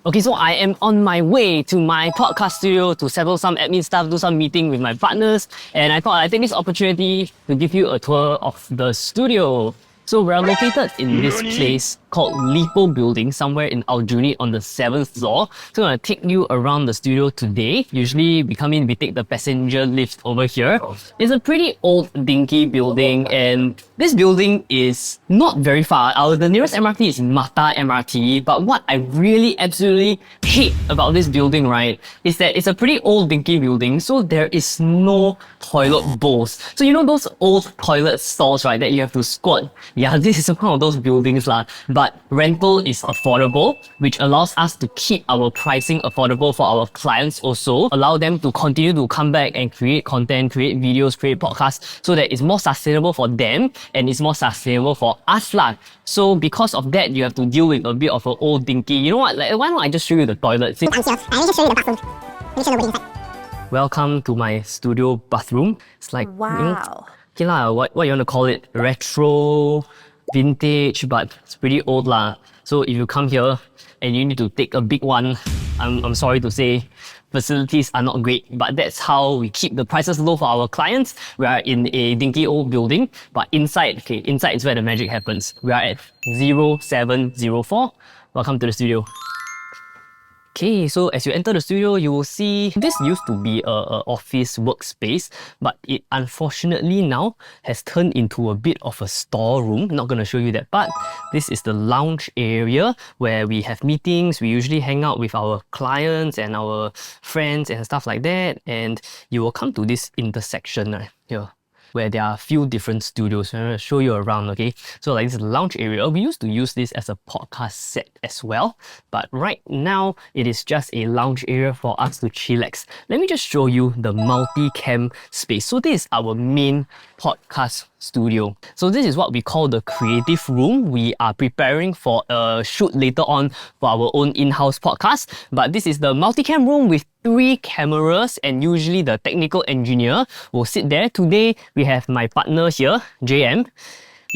Okay, so I am on my way to my podcast studio to settle some admin stuff, do some meeting with my partners, and I thought I'd take this opportunity to give you a tour of the studio. So we're located in this place called Lipo Building, somewhere in Aljunied on the 7th floor. So I'm going to take you around the studio today. Usually we come in, we take the passenger lift over here. It's a pretty old, dinky building, and this building is not very far. The nearest MRT is Mata MRT, but what I really absolutely hate about this building, right, is that it's a pretty old, dinky building, so there is no toilet bowls. So you know those old toilet stalls, right, that you have to squat? Yeah, this is one of those buildings lah. But rental is affordable, which allows us to keep our pricing affordable for our clients also, allow them to continue to come back and create content, create videos, create podcasts, so that it's more sustainable for them and it's more sustainable for us lah. So because of that, you have to deal with a bit of an old dinky. You know what, like, why don't I just show you the toilet? I'm here. I just show you the bathroom. Let me show you the inside. Welcome to my studio bathroom. It's like, wow. Okay lah, what you want to call it? Retro, vintage, but it's pretty old lah. So if you come here and you need to take a big one, I'm sorry to say, facilities are not great, but that's how we keep the prices low for our clients. We are in a dinky old building, but inside is where the magic happens. We are at 0704. Welcome to the studio. Okay, so as you enter the studio, you will see this used to be a office workspace, but it unfortunately now has turned into a bit of a storeroom. Not going to show you that part. This is the lounge area where we have meetings. We usually hang out with our clients and our friends and stuff like that. And you will come to this intersection right here, where there are a few different studios. I'm going to show you around, okay? So like this is the lounge area. We used to use this as a podcast set as well, but right now it is just a lounge area for us to chillax. Let me just show you the multi-cam space. So this is our main podcast studio. So this is what we call the creative room. We are preparing for a shoot later on for our own in-house podcast, but this is the multicam room with 3 cameras, and usually the technical engineer will sit there. Today we have my partner here, JM.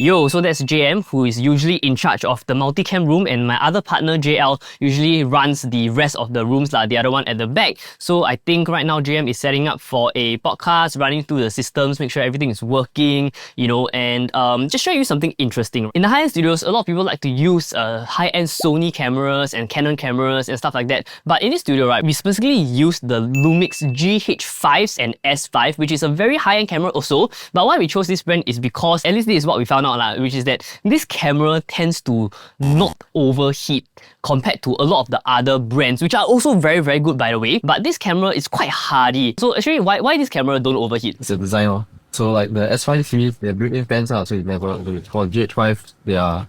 Yo, so that's JM, who is usually in charge of the multicam room, and my other partner, JL, usually runs the rest of the rooms, the other one at the back. So I think right now JM is setting up for a podcast, running through the systems, make sure everything is working, you know, and just show you something interesting. In the high-end studios, a lot of people like to use high-end Sony cameras and Canon cameras and stuff like that. But in this studio, right, we specifically use the Lumix GH5s and S5, which is a very high-end camera also. But why we chose this brand is because, at least this is what we found out, which is that this camera tends to not overheat compared to a lot of the other brands, which are also very, very good, by the way. But this camera is quite hardy. So actually, why this camera don't overheat? It's a design. So like the S5 series, they're built-in fans, so it never overheat. For GH5, they are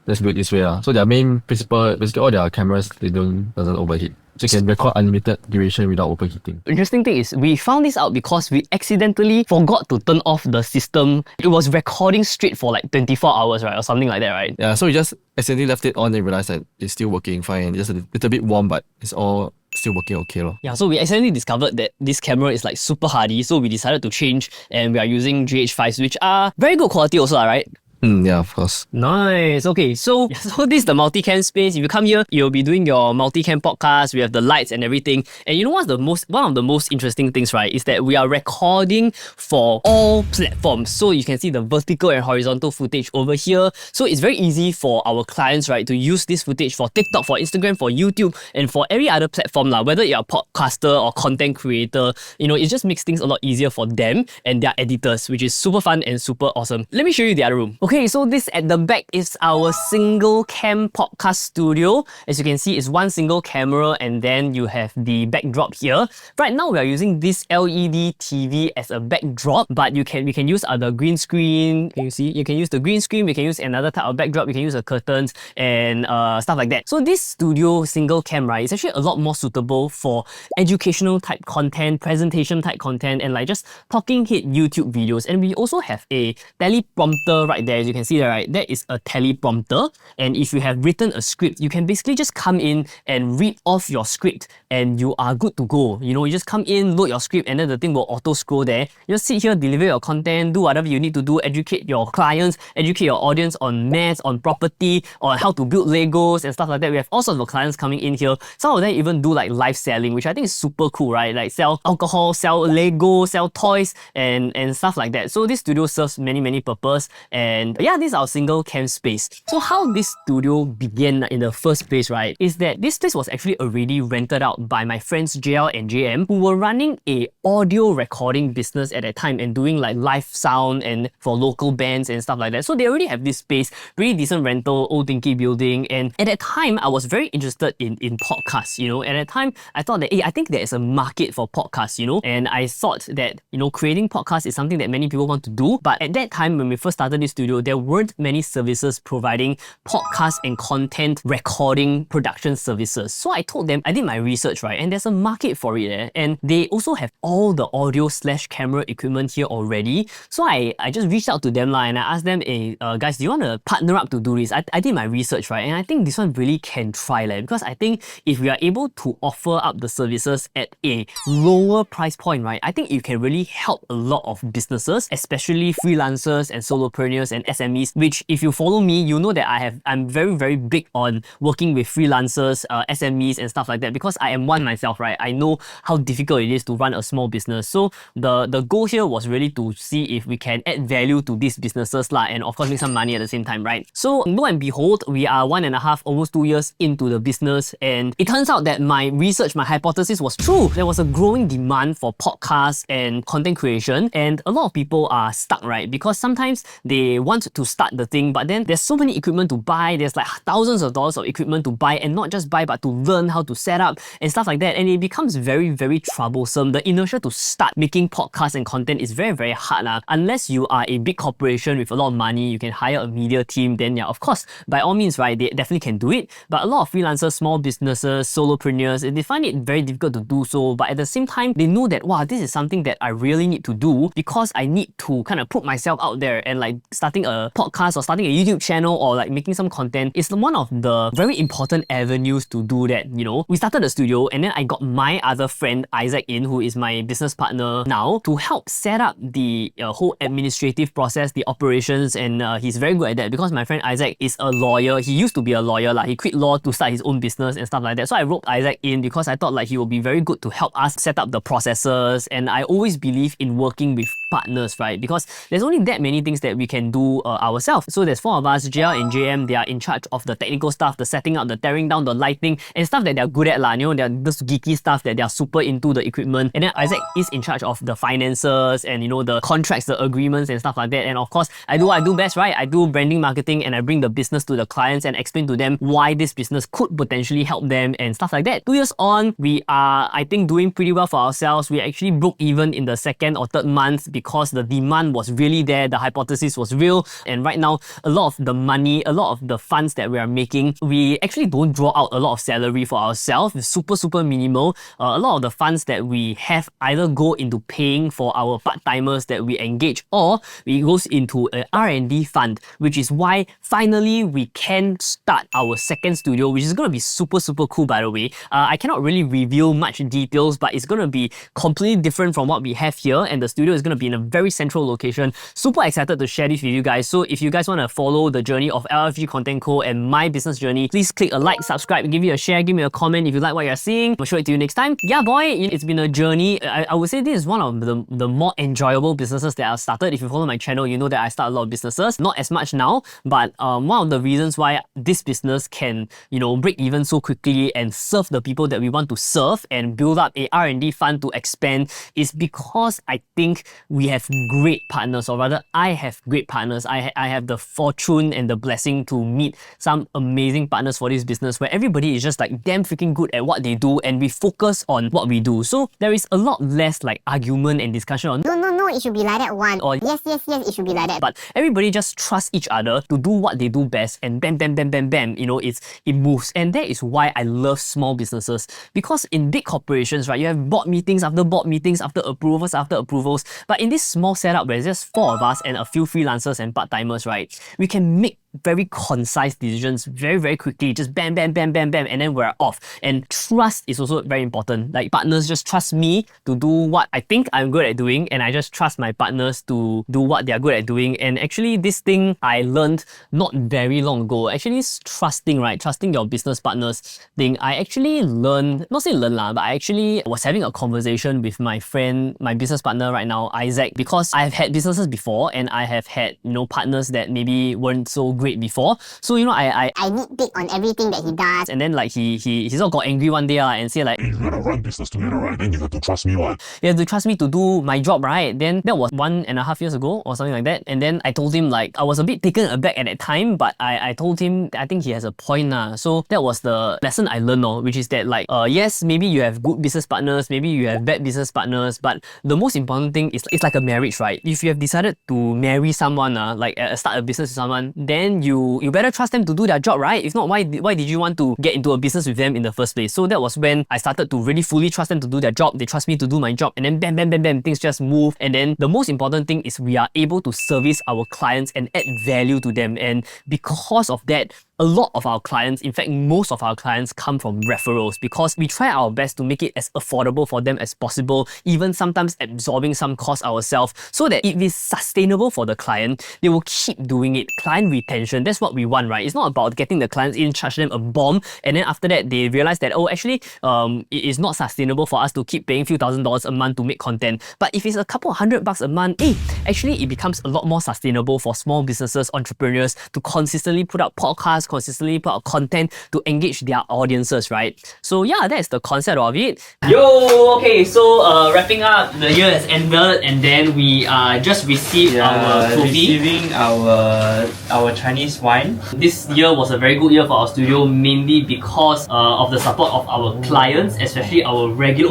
just built this way. So their main principle, basically all their cameras, doesn't overheat. So you can record unlimited duration without overheating. Interesting thing is, we found this out because we accidentally forgot to turn off the system. It was recording straight for like 24 hours, right? Or something like that, right? Yeah, so we just accidentally left it on and realized that it's still working fine. It's just a little bit warm, but it's all still working okay. Yeah, so we accidentally discovered that this camera is like super hardy, so we decided to change, and we are using GH5s, which are very good quality also, right? Yeah, of course. Nice. Okay, so this is the multicam space. If you come here, you'll be doing your multicam podcast. We have the lights and everything. And you know what's one of the most interesting things, right, is that we are recording for all platforms. So you can see the vertical and horizontal footage over here. So it's very easy for our clients, right, to use this footage for TikTok, for Instagram, for YouTube, and for every other platform, whether you're a podcaster or content creator. You know, it just makes things a lot easier for them and their editors, which is super fun and super awesome. Let me show you the other room. Okay, so this at the back is our Singlecam podcast studio. As you can see, it's one single camera, and then you have the backdrop here. Right now, we are using this LED TV as a backdrop, but we can use the green screen. Can you see? You can use the green screen. We can use another type of backdrop. We can use the curtains and stuff like that. So this studio single cam, right, is actually a lot more suitable for educational type content, presentation type content, and like just talking head YouTube videos. And we also have a teleprompter right there. there, as you can see there, right, that is a teleprompter. And if you have written a script, you can basically just come in and read off your script and you are good to go. You know, you just come in, load your script, and then the thing will auto scroll there. You just sit here, deliver your content, do whatever you need to do, educate your clients, educate your audience on maths, on property, or how to build Legos and stuff like that. We have all sorts of clients coming in here. Some of them even do like live selling, which I think is super cool, right? Like sell alcohol, sell Lego, sell toys, and stuff like that. So this studio serves many purpose. And yeah, this is our Singlecam space. So how this studio began in the first place, right, is that this place was actually already rented out by my friends JL and JM, who were running a audio recording business at that time and doing like live sound and for local bands and stuff like that. So they already have this space, pretty decent rental, old dinky building. And at that time, I was very interested in podcasts, you know. At that time, I thought that, hey, I think there is a market for podcasts, you know. And I thought that, you know, creating podcasts is something that many people want to do. But at that time, when we first started this studio, there weren't many services providing podcast and content recording production services. So I told them, I did my research, right, and there's a market for it there. And they also have all the audio / camera equipment here already. So I just reached out to them and I asked them, hey, guys, do you want to partner up to do this? I did my research, right, and I think this one really can try, because I think if we are able to offer up the services at a lower price point, right, I think it can really help a lot of businesses, especially freelancers and solopreneurs and SMEs, which if you follow me, you know that I'm very big on working with freelancers, SMEs and stuff like that, because I am one myself, right? I know how difficult it is to run a small business. So the goal here was really to see if we can add value to these businesses and of course make some money at the same time, right? So lo and behold, we are 1.5, almost 2 years into the business, and it turns out that my research, my hypothesis was true. There was a growing demand for podcasts and content creation, and a lot of people are stuck, right? Because sometimes they want to start the thing, but then there's so many equipment to buy. There's like thousands of dollars of equipment to buy, and not just buy, but to learn how to set up and stuff like that. And it becomes very troublesome. The inertia to start making podcasts and content is very hard. Unless you are a big corporation with a lot of money, you can hire a media team, then yeah, of course, by all means, right, they definitely can do it. But a lot of freelancers, small businesses, solopreneurs, they find it very difficult to do so. But at the same time, they know that, wow, this is something that I really need to do because I need to kind of put myself out there, and like starting a podcast or starting a YouTube channel or like making some content is one of the very important avenues to do that, you know. We started the studio, and then I got my other friend Isaac in, who is my business partner now, to help set up the whole administrative process, the operations, and he's very good at that because my friend Isaac is a lawyer. He used to be a lawyer, he quit law to start his own business and stuff like that. So I roped Isaac in because I thought like he will be very good to help us set up the processes. And I always believe in working with partners, right? Because there's only that many things that we can do ourselves. So there's 4 of us, JL and JM. They are in charge of the technical stuff, the setting up, the tearing down, the lighting, and stuff that they're good at, you know. They're this geeky stuff that they're super into, the equipment. And then Isaac is in charge of the finances and, you know, the contracts, the agreements and stuff like that. And of course, I do what I do best, right? I do branding, marketing, and I bring the business to the clients and explain to them why this business could potentially help them and stuff like that. 2 years on, we are, I think, doing pretty well for ourselves. We actually broke even in the 2nd or 3rd month because the demand was really there, the hypothesis was real. And right now, a lot of the money, a lot of the funds that we are making, we actually don't draw out a lot of salary for ourselves. It's super minimal. A lot of the funds that we have either go into paying for our part-timers that we engage, or it goes into an R&D fund, which is why finally we can start our 2nd studio, which is going to be super cool, by the way. I cannot really reveal much details, but it's going to be completely different from what we have here, and the studio is going to be in a very central location. Super excited to share this with you guys. So if you guys want to follow the journey of LFG Content Co and my business journey, please click a like, subscribe, give me a share, give me a comment if you like what you're seeing. I'll show it to you next time. Yeah, boy, it's been a journey. I would say this is one of the more enjoyable businesses that I've started. If you follow my channel, you know that I start a lot of businesses. Not as much now, but one of the reasons why this business can, you know, break even so quickly and serve the people that we want to serve and build up a R&D fund to expand is because I think we have great partners, or rather I have great partners. I have the fortune and the blessing to meet some amazing partners for this business where everybody is just like damn freaking good at what they do and we focus on what we do. So there is a lot less like argument and discussion on, no, no, it should be like that one. Or Yes, it should be like that. but everybody just trusts each other to do what they do best, and bam, bam, bam, bam, bam, it moves. And that is why I love small businesses, because in big corporations, right, you have board meetings after board meetings after approvals after approvals. But in this small setup where there's just 4 of us and a few freelancers and part-timers, right, we can make very concise decisions very, very quickly. Just bam, bam, bam, bam, bam, and then we're off. And trust is also very important. Like, partners just trust me to do what I think I'm good at doing, and I just trust my partners to do what they're good at doing. And actually, this thing I learned not very long ago. Actually, it's trusting, right? Trusting your business partners thing. I actually learned, not say learn lah, but I actually was having a conversation with my friend, my business partner right now, Isaac, because I've had businesses before and I have had, partners that maybe weren't so great before. So I nitpick on everything that he does. and then like he sort of got angry one day and say like, Hey, we're gonna run business together, right? Then you have to trust me, what? you have to trust me to do my job, right? Then that was 1.5 years ago or something like that. And then I told him, like, I was a bit taken aback at that time, but I told him I think he has a point now. So that was the lesson I learned, which is that, like, yes, maybe you have good business partners, maybe you have bad business partners, but the most important thing is it's like a marriage, right? If you have decided to marry someone, like start a business with someone, then you better trust them to do their job, right? If not, why did you want to get into a business with them in the first place? So that was when I started to really fully trust them to do their job. They trust me to do my job, and then bam, bam, bam, bam, things just move. And then the most important thing is we are able to service our clients and add value to them. And because of that, a lot of our clients, in fact, most of our clients come from referrals, because we try our best to make it as affordable for them as possible, even sometimes absorbing some cost ourselves, so that if it's sustainable for the client, they will keep doing it. Client retention, that's what we want, right? It's not about getting the clients in, charge them a bomb, and then after that, they realize that, oh, actually, it is not sustainable for us to keep paying few $1,000s a month to make content. But if it's a couple of $100 a month, actually, it becomes a lot more sustainable for small businesses, entrepreneurs to consistently put out podcasts, consistently put out content to engage their audiences, right? So yeah, that's the concept of it. Yo, okay, so wrapping up, the year has ended, and then we just received our POV. Receiving our Chinese wine. This year was a very good year for our studio, mainly because of the support of our clients, especially our regular.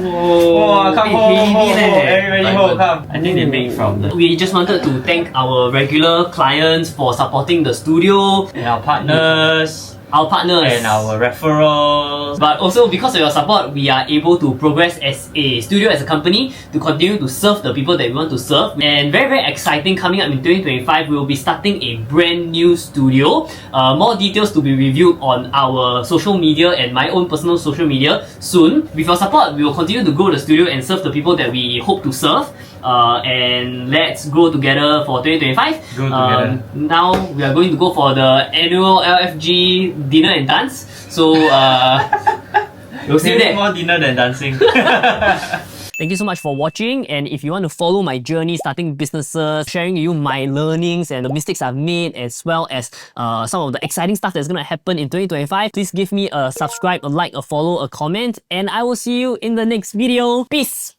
Whoa, come home, everybody home, come. I think they make from the... We just wanted to thank our regular clients for supporting the studio, and our partners. And our referrals. But also, because of your support, we are able to progress as a studio, as a company, to continue to serve the people that we want to serve. And very, very exciting, coming up in 2025, we will be starting a brand new studio. More details to be reviewed on our social media and my own personal social media soon. With your support, we will continue to grow the studio and serve the people that we hope to serve. And let's grow together for 2025. Grow together. Now we are going to go for the annual LFG dinner and dance. So we'll see you there. More dinner than dancing. Thank you so much for watching, and if you want to follow my journey starting businesses, sharing with you my learnings and the mistakes I've made, as well as some of the exciting stuff that's going to happen in 2025, please give me a subscribe, a like, a follow, a comment, and I will see you in the next video. Peace!